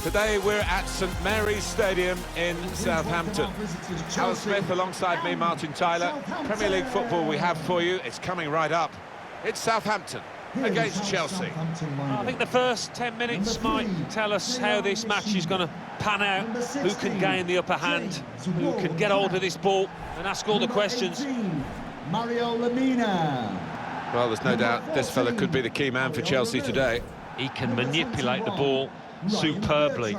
Today we're at St Mary's Stadium in Southampton. Alan Smith alongside me, Martin Tyler. Premier League football we have for you. It's coming right up. It's Southampton against Chelsea. I think the first 10 minutes might tell us how this match is going to pan out, who can gain the upper hand, who can get hold of this ball and ask all the questions. Mario Lemina. Well, there's no doubt this fella could be the key man for Chelsea today. He can manipulate the ball superbly.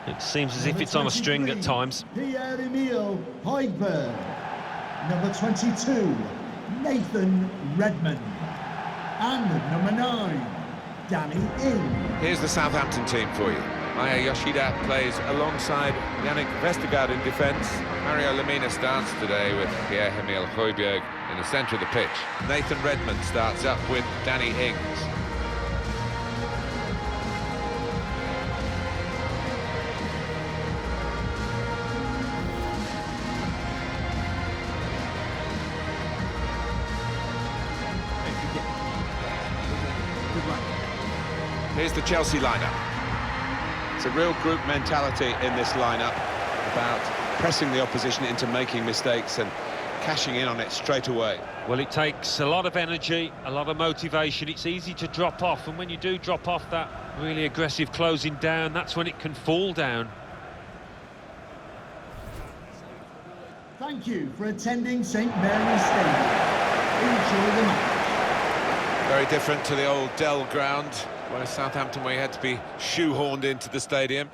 It seems as if it's on a string at times. Pierre-Emile Højbjerg. Number 22, Nathan Redmond. And number 9, Danny Ings. Here's the Southampton team for you. Maya Yoshida plays alongside Yannick Vestergaard in defence. Mario Lemina starts today with Pierre-Emile Højbjerg in the centre of the pitch. Nathan Redmond starts up with Danny Ings. Here's the Chelsea lineup. It's a real group mentality in this lineup about pressing the opposition into making mistakes and cashing in on it straight away. Well, it takes a lot of energy, a lot of motivation. It's easy to drop off, and when you do drop off that really aggressive closing down, that's when it can fall down. Thank you for attending St Mary's Stadium. Enjoy the match. Very different to the old Dell ground, where Southampton, where you had to be shoehorned into the stadium.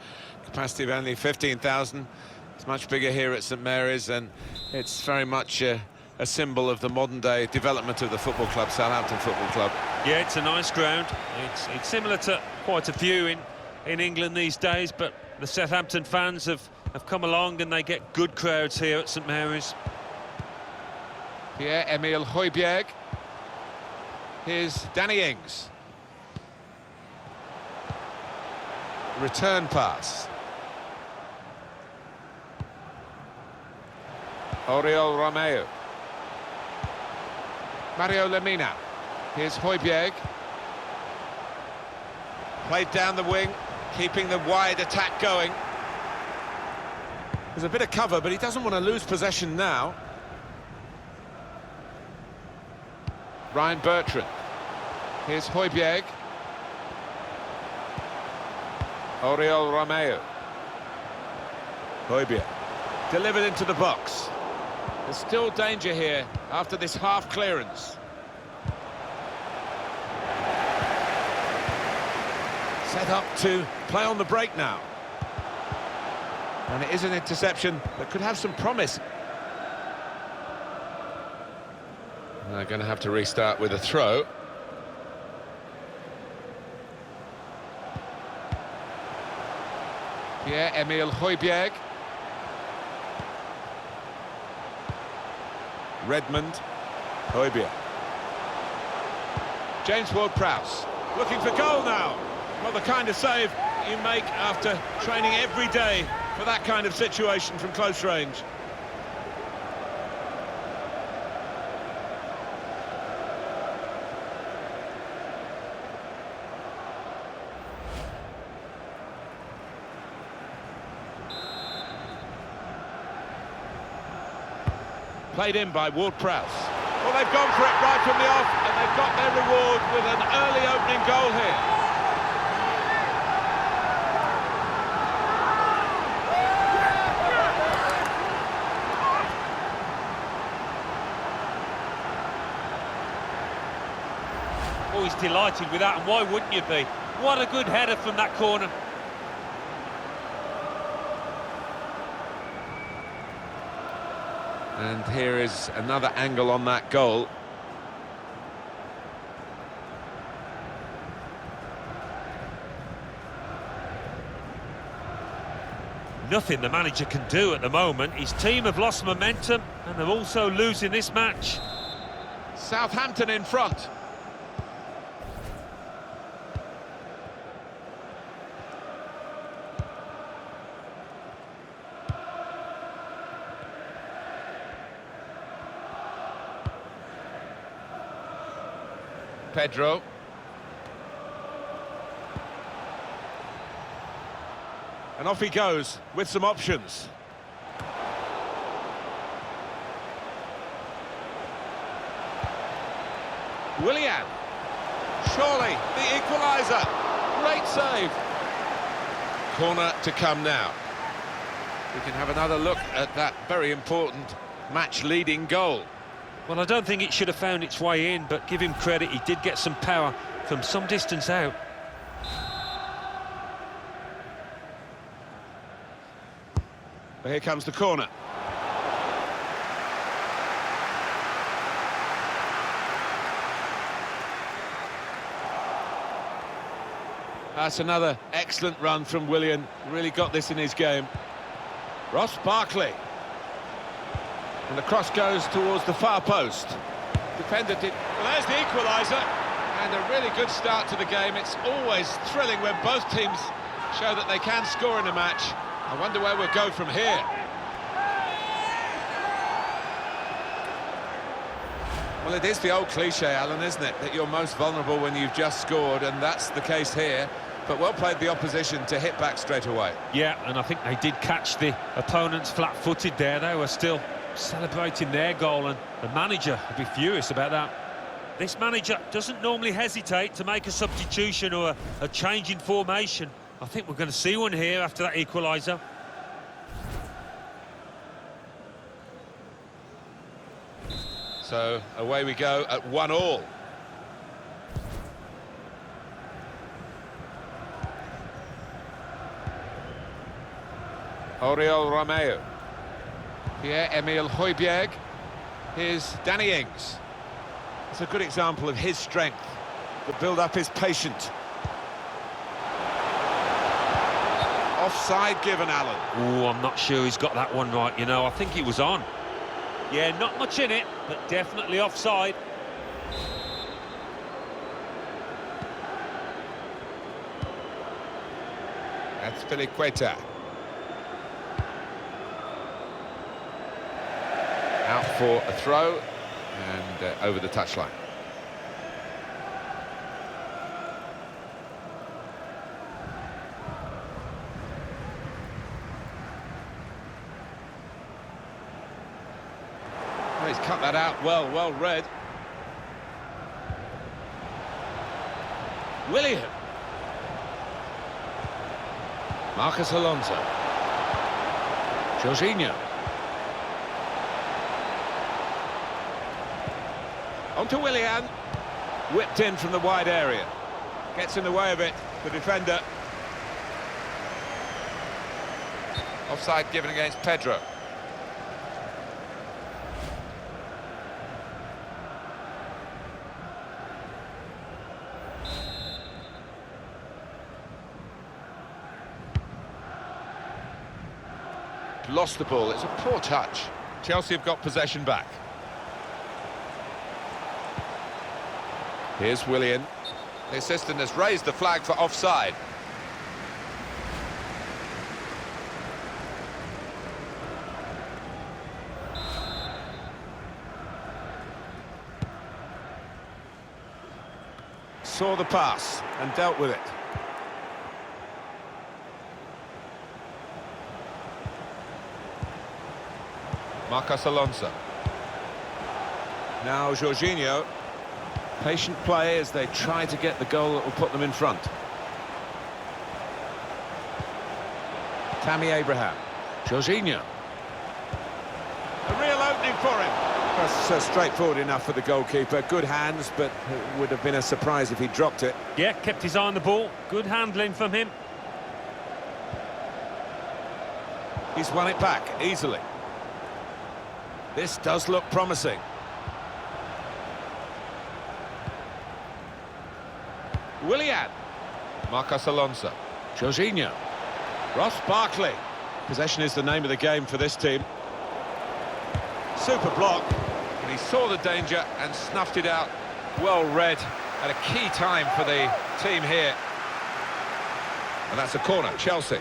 Capacity of only 15,000. It's much bigger here at St Mary's, and it's very much a symbol of the modern-day development of the football club, Southampton Football Club. Yeah, it's a nice ground. It's similar to quite a few in England these days, but the Southampton fans have come along and they get good crowds here at St Mary's. Pierre-Emile Højbjerg. Here's Danny Ings. Return pass. Oriol Romeu. Mario Lemina. Here's Højbjerg. Played down the wing, keeping the wide attack going. There's a bit of cover, but he doesn't want to lose possession now. Ryan Bertrand. Here's Højbjerg. Oriol Romeu. Højbjerg. Delivered into the box. There's still danger here after this half clearance. Set up to play on the break now. And it is an interception that could have some promise. They're going to have to restart with a throw. Pierre-Emile Højbjerg. Redmond. Højbjerg. James Ward-Prowse looking for goal now. Well, the kind of save you make after training every day for that kind of situation from close range. Played in by Ward-Prowse. Well, they've gone for it right from the off, and they've got their reward with an early opening goal here. Oh, he's delighted with that, and why wouldn't you be? What a good header from that corner. And here is another angle on that goal. Nothing the manager can do at the moment. His team have lost momentum and they're also losing this match. Southampton in front. Pedro. And off he goes with some options. Willian. Surely the equaliser. Great save. Corner to come now. We can have another look at that very important match-leading goal. Well, I don't think it should have found its way in, but give him credit, he did get some power from some distance out. Well, here comes the corner. That's another excellent run from Willian. Really got this in his game. Ross Barkley. And the cross goes towards the far post. Defender did... Well, there's the equaliser. And a really good start to the game. It's always thrilling when both teams show that they can score in a match. I wonder where we'll go from here. Well, it is the old cliche, Alan, isn't it? That you're most vulnerable when you've just scored, and that's the case here. But well played the opposition to hit back straight away. Yeah, and I think they did catch the opponents flat-footed there. They were still celebrating their goal, and the manager would be furious about that. This manager doesn't normally hesitate to make a substitution or a change in formation. I think we're going to see one here after that equaliser. So away we go at 1-1. Oriol Romeu. Pierre-Emile Højbjerg. Here's Danny Ings. It's a good example of his strength. The build-up is patient. Offside given, Alan. Oh, I'm not sure he's got that one right, you know. I think he was on. Yeah, not much in it, but definitely offside. That's Filiqueta. Out for a throw and over the touchline. Well, he's cut that out well read. Willian. Marcus Alonso. Jorginho. On to Willian. Whipped in from the wide area. Gets in the way of it, the defender. Offside given against Pedro. Lost the ball. It's a poor touch. Chelsea have got possession back. Here's Willian. The assistant has raised the flag for offside. Saw the pass and dealt with it. Marcos Alonso. Now Jorginho. Patient play as they try to get the goal that will put them in front. Tammy Abraham. Jorginho. A real opening for him. That's straightforward enough for the goalkeeper. Good hands, but it would have been a surprise if he dropped it. Yeah, kept his eye on the ball. Good handling from him. He's won it back easily. This does look promising. Willian. Marcos Alonso. Jorginho. Ross Barkley. Possession is the name of the game for this team. Super block. And he saw the danger and snuffed it out. Well read at a key time for the team here. And that's a corner, Chelsea.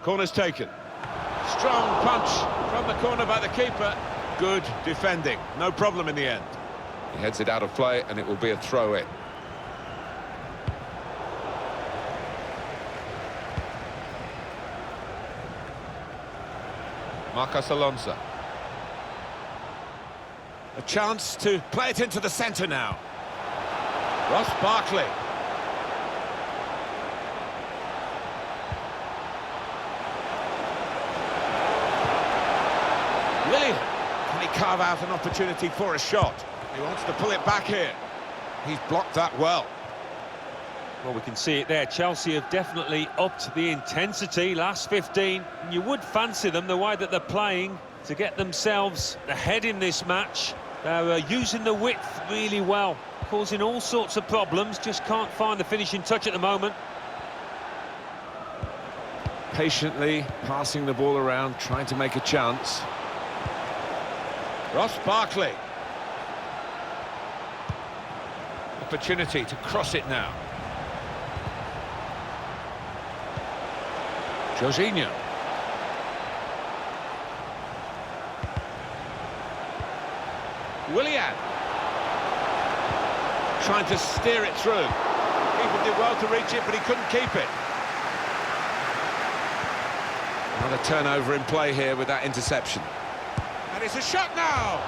Corner's taken. Strong punch from the corner by the keeper. Good defending, no problem in the end. He heads it out of play and it will be a throw-in. Marcos Alonso. A chance to play it into the centre now. Ross Barkley. Willian. Can he carve out an opportunity for a shot? He wants to pull it back here. He's blocked that well. Well, we can see it there. Chelsea have definitely upped the intensity last 15. And you would fancy them the way that they're playing to get themselves ahead in this match. They're using the width really well, causing all sorts of problems. Just can't find the finishing touch at the moment. Patiently passing the ball around, trying to make a chance. Ross Barkley. Opportunity to cross it now. Jorginho. Willian. Trying to steer it through. Keeper did well to reach it, but he couldn't keep it. Another turnover in play here with that interception. And it's a shot now!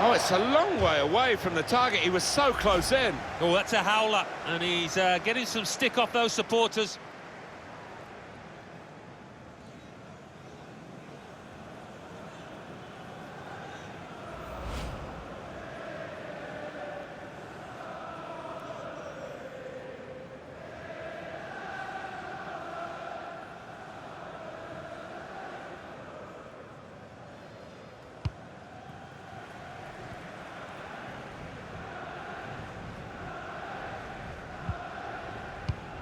Oh, it's a long way away from the target. He was so close in. Oh, that's a howler, and he's getting some stick off those supporters.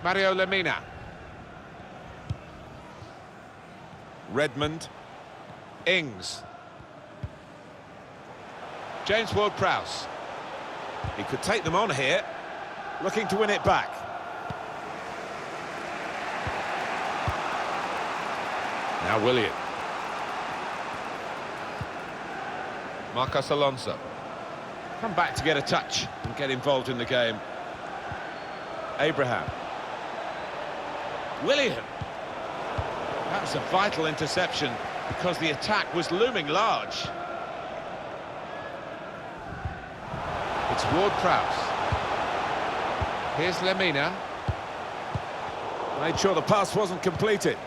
Mario Lemina. Redmond. Ings. James Ward-Prowse. He could take them on here, looking to win it back. Now Willian. Marcos Alonso. Come back to get a touch and get involved in the game. Abraham. Willian. That was a vital interception because the attack was looming large. It's Ward-Prowse. Here's Lemina. Made sure the pass wasn't completed.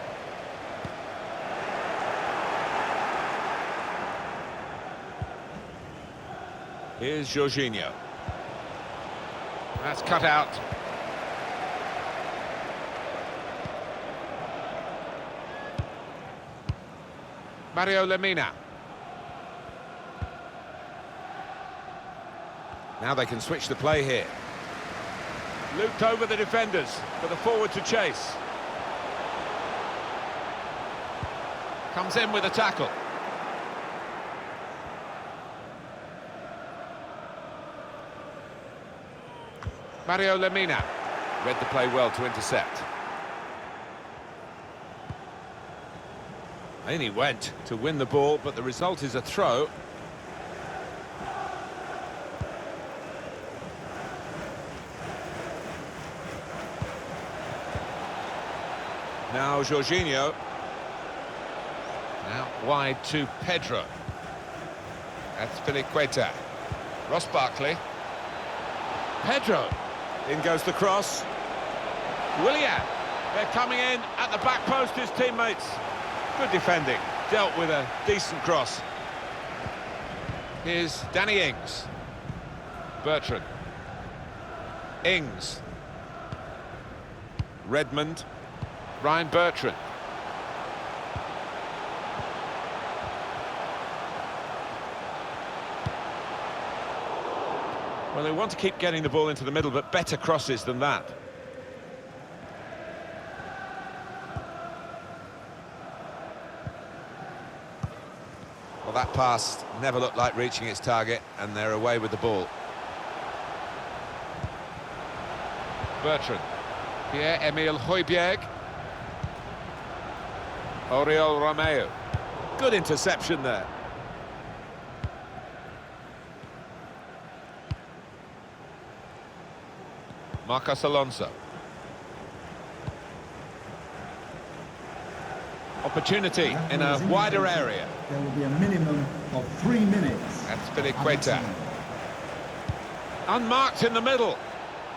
Here's Jorginho. That's cut out. Mario Lemina. Now they can switch the play here. Looped over the defenders for the forward to chase. Comes in with a tackle. Mario Lemina read the play well to intercept. In he went to win the ball, but the result is a throw. Now Jorginho. Now wide to Pedro. That's Filiqueta. Ross Barkley. Pedro. In goes the cross. Willian. They're coming in at the back post, his teammates. Good defending, dealt with a decent cross. Here's Danny Ings. Bertrand. Ings. Redmond. Ryan Bertrand. Well, they want to keep getting the ball into the middle, but better crosses than that. Well, that pass never looked like reaching its target, and they're away with the ball. Bertrand. Pierre-Emile Højbjerg. Oriol Romeo. Good interception there. Marcos Alonso. Opportunity in a wider area. There will be a minimum of 3 minutes. That's Equalizes. Unmarked in the middle.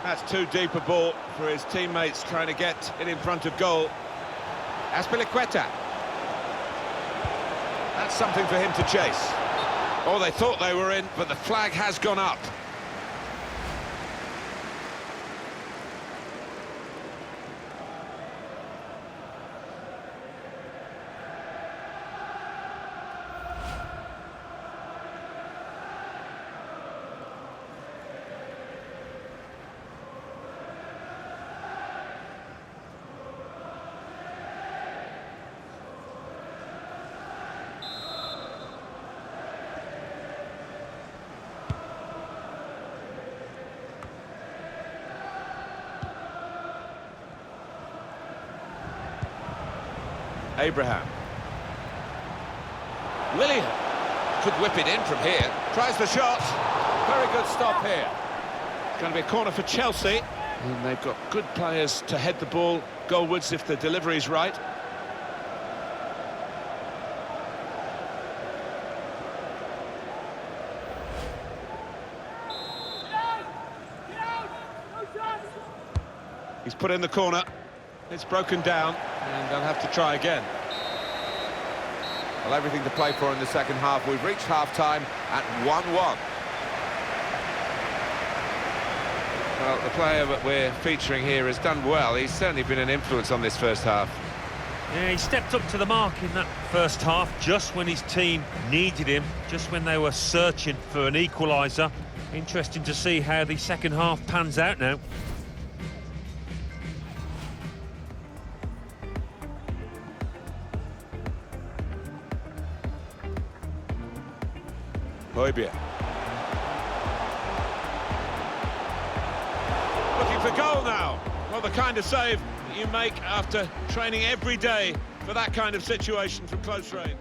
That's too deep a ball for his teammates trying to get it in front of goal. Azpilicueta. That's something for him to chase. Oh, they thought they were in, but the flag has gone up. Abraham. Willian could whip it in from here. Tries the shot. Very good stop here. It's going to be a corner for Chelsea. And they've got good players to head the ball goalwards if the delivery is right. He's put in the corner. It's broken down, and they'll have to try again. Well, everything to play for in the second half. We've reached half-time at 1-1. Well, the player that we're featuring here has done well. He's certainly been an influence on this first half. Yeah, he stepped up to the mark in that first half, just when his team needed him, just when they were searching for an equaliser. Interesting to see how the second half pans out now. Højbjerg. Looking for goal now. Well, the kind of save that you make after training every day for that kind of situation from close range.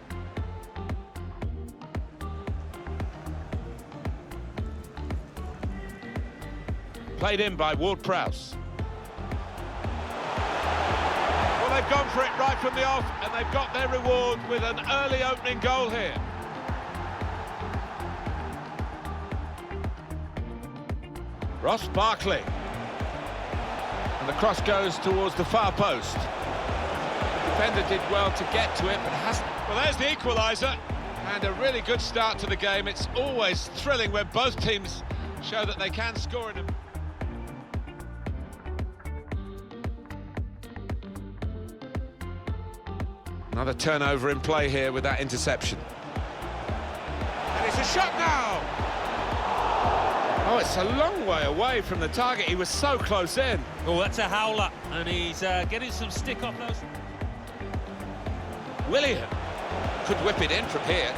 Played in by Ward-Prowse. Well, they've gone for it right from the off, and they've got their reward with an early opening goal here. Ross Barkley. And the cross goes towards the far post. The defender did well to get to it, but hasn't. Well, there's the equaliser. And a really good start to the game. It's always thrilling when both teams show that they can score in them. Another turnover in play here with that interception. And it's a shot now! Oh, it's a long way away from the target. He was so close in. Oh, that's a howler, and he's getting some stick off those. Willian could whip it in from here.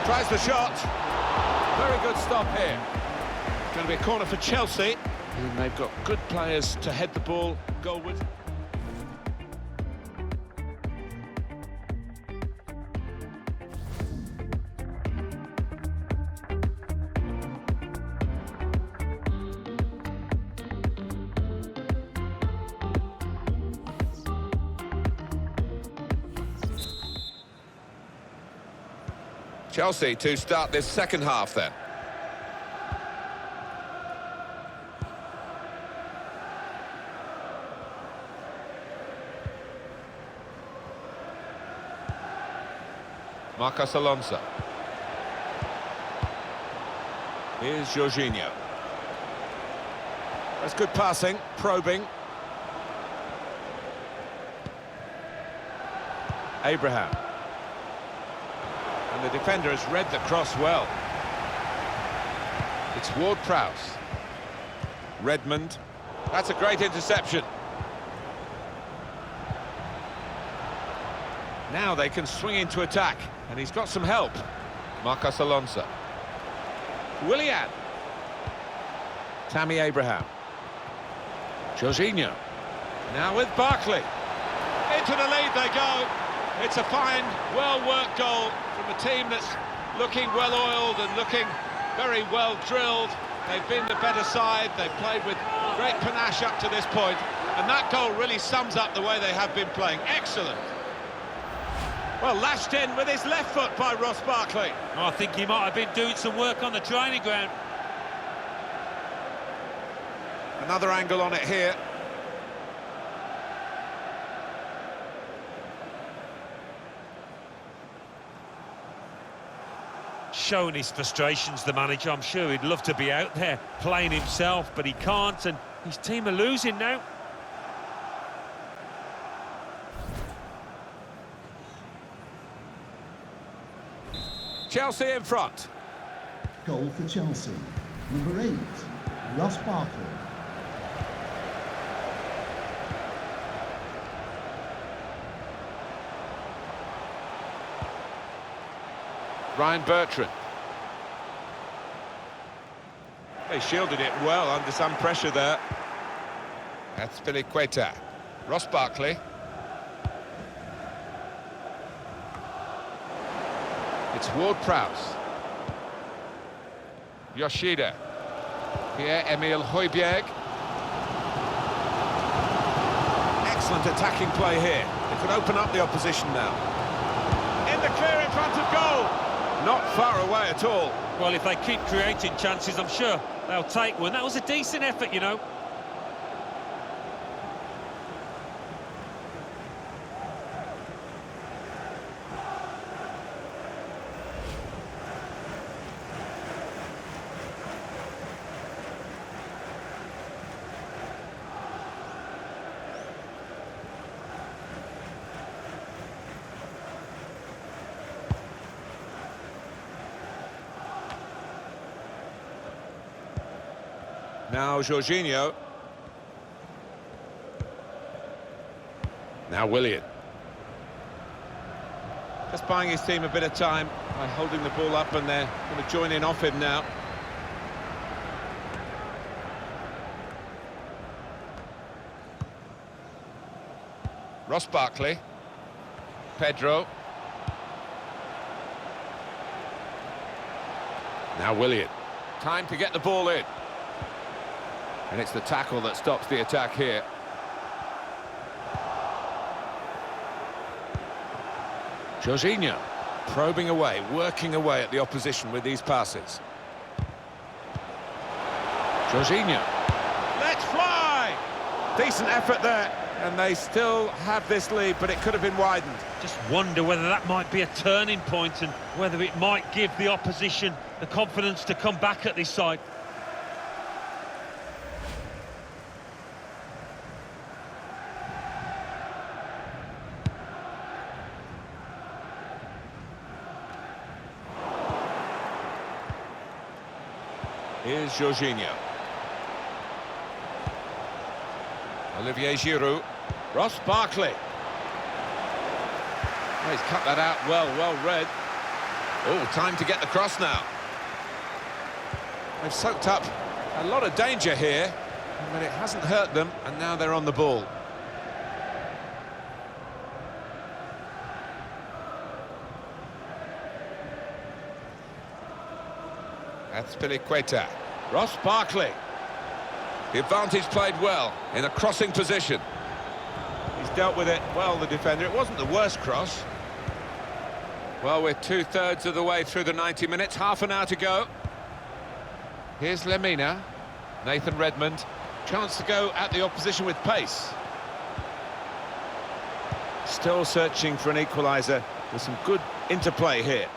Tries the shot. Very good stop here. It's going to be a corner for Chelsea. And they've got good players to head the ball goalwards. Chelsea to start this second half then. Marcos Alonso. Here's Jorginho. That's good passing, probing. Abraham. And the defender has read the cross well. It's Ward-Prowse. Redmond. That's a great interception. Now they can swing into attack, and he's got some help. Marcos Alonso. Willian. Tammy Abraham. Jorginho. Now with Barkley. Into the lead they go. It's a fine, well-worked goal from a team that's looking well-oiled and looking very well-drilled. They've been the better side, they've played with great panache up to this point, and that goal really sums up the way they have been playing. Excellent. Well, lashed in with his left foot by Ross Barkley. I think he might have been doing some work on the training ground. Another angle on it here. Showing his frustrations, the manager. I'm sure he'd love to be out there playing himself, but he can't, and his team are losing now. Chelsea in front. Goal for Chelsea. Number 8, Ross Barkley. Ryan Bertrand. They shielded it well under some pressure there. That's Queta. Ross Barkley. It's Ward-Prowse. Yoshida. Pierre-Emile Højbjerg. Excellent attacking play here. They could open up the opposition now. In the clear in front of goal. Not far away at all. Well, if they keep creating chances, I'm sure they'll take one. That was a decent effort, you know. Now Jorginho. Now Willian. Just buying his team a bit of time by holding the ball up, and they're going to join in off him now. Ross Barkley. Pedro. Now Willian. Time to get the ball in. And it's the tackle that stops the attack here. Jorginho probing away, working away at the opposition with these passes. Jorginho. Let's fly! Decent effort there, and they still have this lead, but it could have been widened. Just wonder whether that might be a turning point and whether it might give the opposition the confidence to come back at this side. Here's Jorginho. Olivier Giroud. Ross Barkley. Oh, he's cut that out well read. Oh, time to get the cross now. They've soaked up a lot of danger here, but it hasn't hurt them, and now they're on the ball. That's Queta. Ross Barkley. The advantage played well in a crossing position. He's dealt with it well, the defender. It wasn't the worst cross. Well, we're 2/3 of the way through the 90 minutes, half an hour to go. Here's Lemina. Nathan Redmond. Chance to go at the opposition with pace. Still searching for an equaliser with some good interplay here.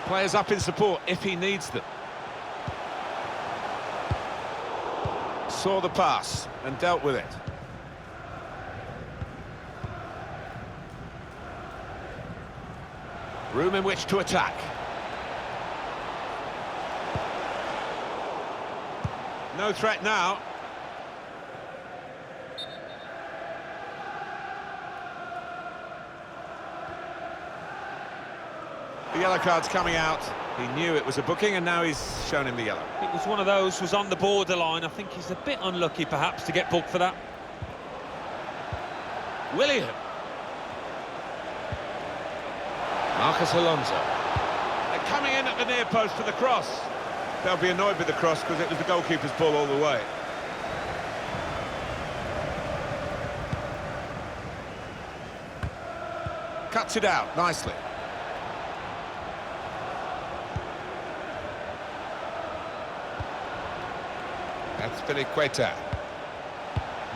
Players up in support if he needs them. Saw the pass and dealt with it. Room in which to attack. No threat now. The yellow card's coming out. He knew it was a booking, and now he's shown him the yellow. It was one of those, was on the borderline. I think he's a bit unlucky, perhaps, to get booked for that. Willian. Marcus Alonso. They're coming in at the near post for the cross. They'll be annoyed with the cross because it was the goalkeeper's ball all the way. Cuts it out nicely. That's Piliqueta.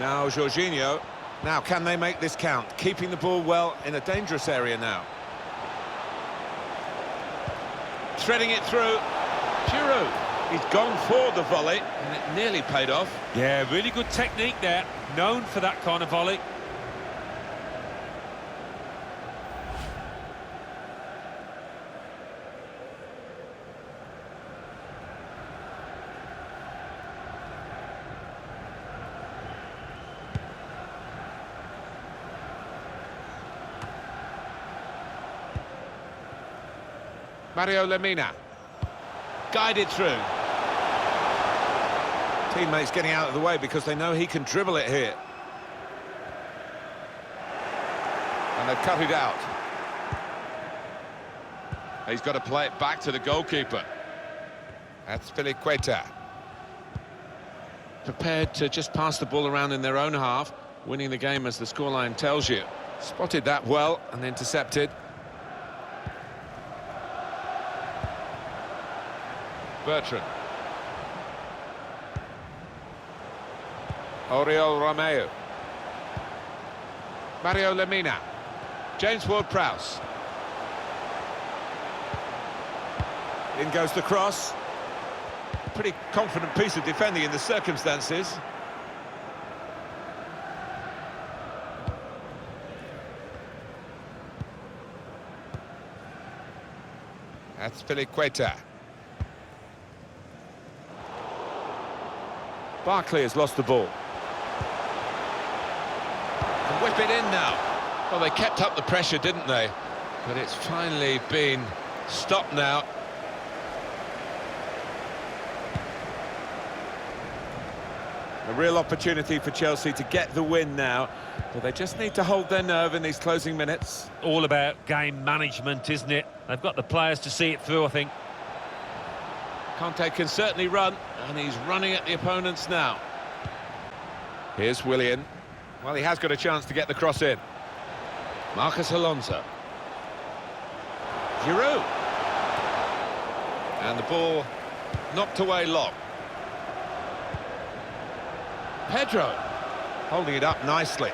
Now Jorginho. Now can they make this count? Keeping the ball well in a dangerous area now. Threading it through. Giroud. He's gone for the volley and it nearly paid off. Yeah, really good technique there. Known for that kind of volley. Mario Lemina. Guided through. Teammates getting out of the way because they know he can dribble it here. And they've cut it out. He's got to play it back to the goalkeeper. That's Piliqueta. Prepared to just pass the ball around in their own half, winning the game as the scoreline tells you. Spotted that well and intercepted. Bertrand. Oriol Romeu. Mario Lemina. James Ward-Prowse. In goes the cross. Pretty confident piece of defending in the circumstances. That's Piliqueta. Barkley has lost the ball. Can whip it in now. Well, they kept up the pressure, didn't they? But it's finally been stopped now. A real opportunity for Chelsea to get the win now, but they just need to hold their nerve in these closing minutes. All about game management, isn't it? They've got the players to see it through, I think. Conte can certainly run, and he's running at the opponents now. Here's Willian. Well, he has got a chance to get the cross in. Marcus Alonso. Giroud. And the ball knocked away long. Pedro. Holding it up nicely.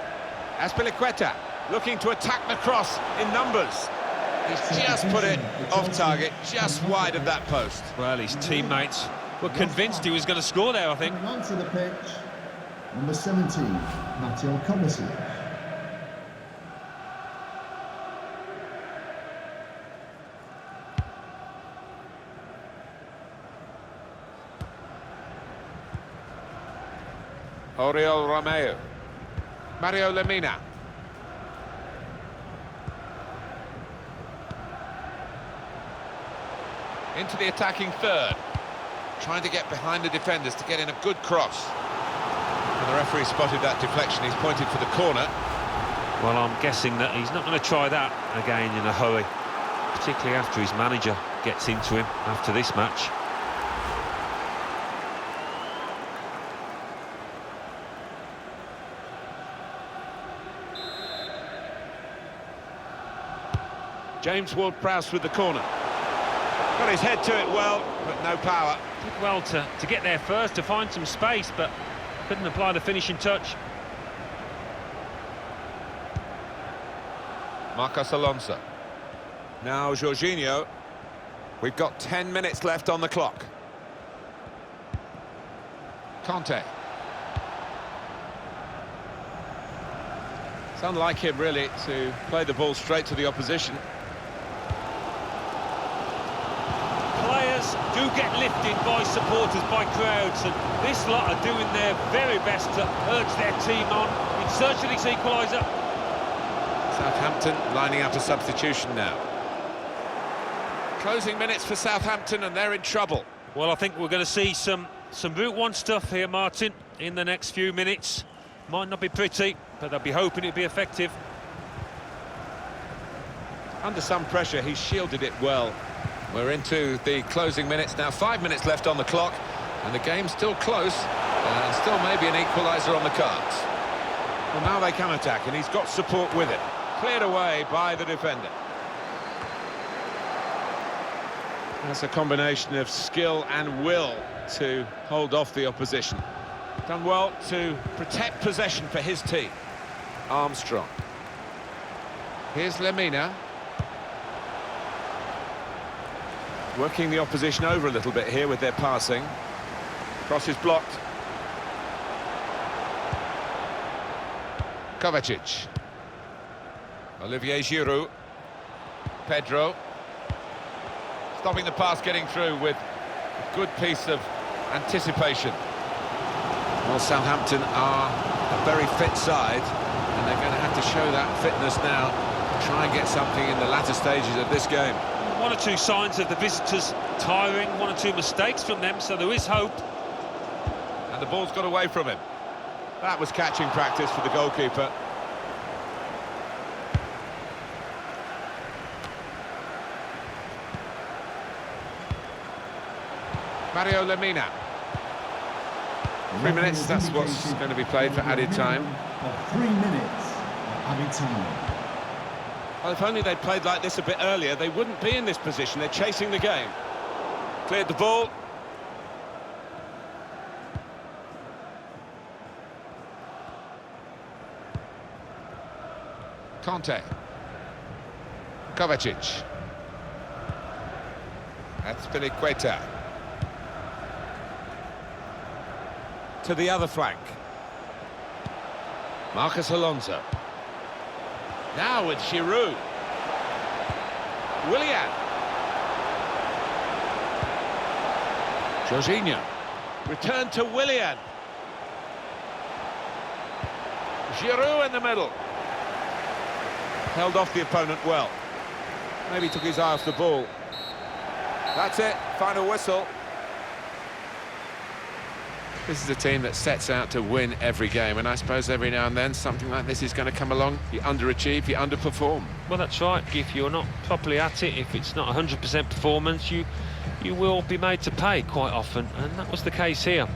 Azpilicueta looking to attack the cross in numbers. He's just put it off target, just wide of that post. Well, his teammates were convinced he was going to score there, I think. Coming onto the pitch, number 17, Mateo Kovacic. Oriol Romeu. Mario Lemina. Into the attacking third. Trying to get behind the defenders to get in a good cross. And the referee spotted that deflection. He's pointed for the corner. Well, I'm guessing that he's not going to try that again in a hurry, particularly after his manager gets into him after this match. James Ward-Prowse with the corner. Got his head to it well, but no power. Did well to get there first, to find some space, but couldn't apply the finishing touch. Marcos Alonso. Now Jorginho. We've got 10 minutes left on the clock. Conte. It's unlike him, really, to play the ball straight to the opposition. Players do get lifted by supporters, by crowds, and this lot are doing their very best to urge their team on in search of this equaliser. Southampton lining up a substitution now. Closing minutes for Southampton, and they're in trouble. Well, I think we're going to see some Route 1 stuff here, Martin, in the next few minutes. Might not be pretty, but they'll be hoping it'll be effective. Under some pressure, he shielded it well. We're into the closing minutes now. 5 minutes left on the clock, and the game's still close, and still maybe an equaliser on the cards. Well, now they can attack, and he's got support with it. Cleared away by the defender. That's a combination of skill and will to hold off the opposition. Done well to protect possession for his team. Armstrong. Here's Lemina. Working the opposition over a little bit here with their passing. Cross is blocked. Kovacic. Olivier Giroud. Pedro. Stopping the pass getting through with a good piece of anticipation. Well, Southampton are a very fit side, and they're going to have to show that fitness now. Try and get something in the latter stages of this game. One or two signs of the visitors tiring, one or two mistakes from them, so there is hope. And the ball's got away from him. That was catching practice for the goalkeeper. Mario Lemina. 3 minutes, that's what's going to be played for added time. 3 minutes added time. Well, if only they'd played like this a bit earlier, they wouldn't be in this position. They're chasing the game. Cleared the ball. Conte. Kovacic. That's Piliqueta. To the other flank. Marcus Alonso. Now with Giroud. Willian. Jorginho. Return to Willian. Giroud in the middle. Held off the opponent well. Maybe took his eye off the ball. That's it, final whistle. This is a team that sets out to win every game, and I suppose every now and then something like this is going to come along. You underachieve, you underperform. Well, that's right. If you're not properly at it, if it's not 100% performance, you will be made to pay quite often, and that was the case here.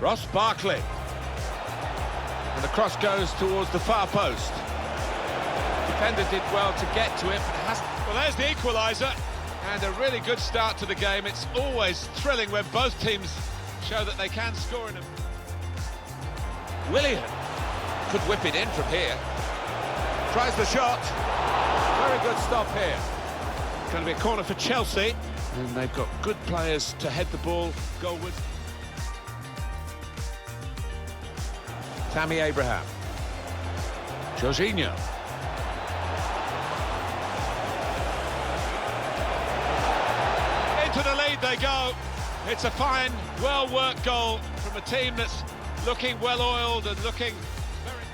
Ross Barkley. And the cross goes towards the far post. Defender did well to get to it, but it hasn't. Well, there's the equaliser. And a really good start to the game. It's always thrilling when both teams show that they can score in them. Willian could whip it in from here. Tries the shot. Very good stop here. It's going to be a corner for Chelsea. And they've got good players to head the ball goalward. Tammy Abraham. Jorginho. Into the lead they go. It's a fine, well-worked goal from a team that's looking well-oiled and looking very...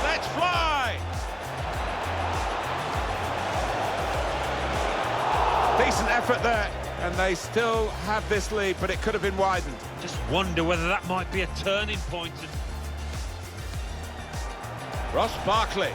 Let's fly! Decent effort there. And they still have this lead, but it could have been widened. Just wonder whether that might be a turning point. Ross Barkley.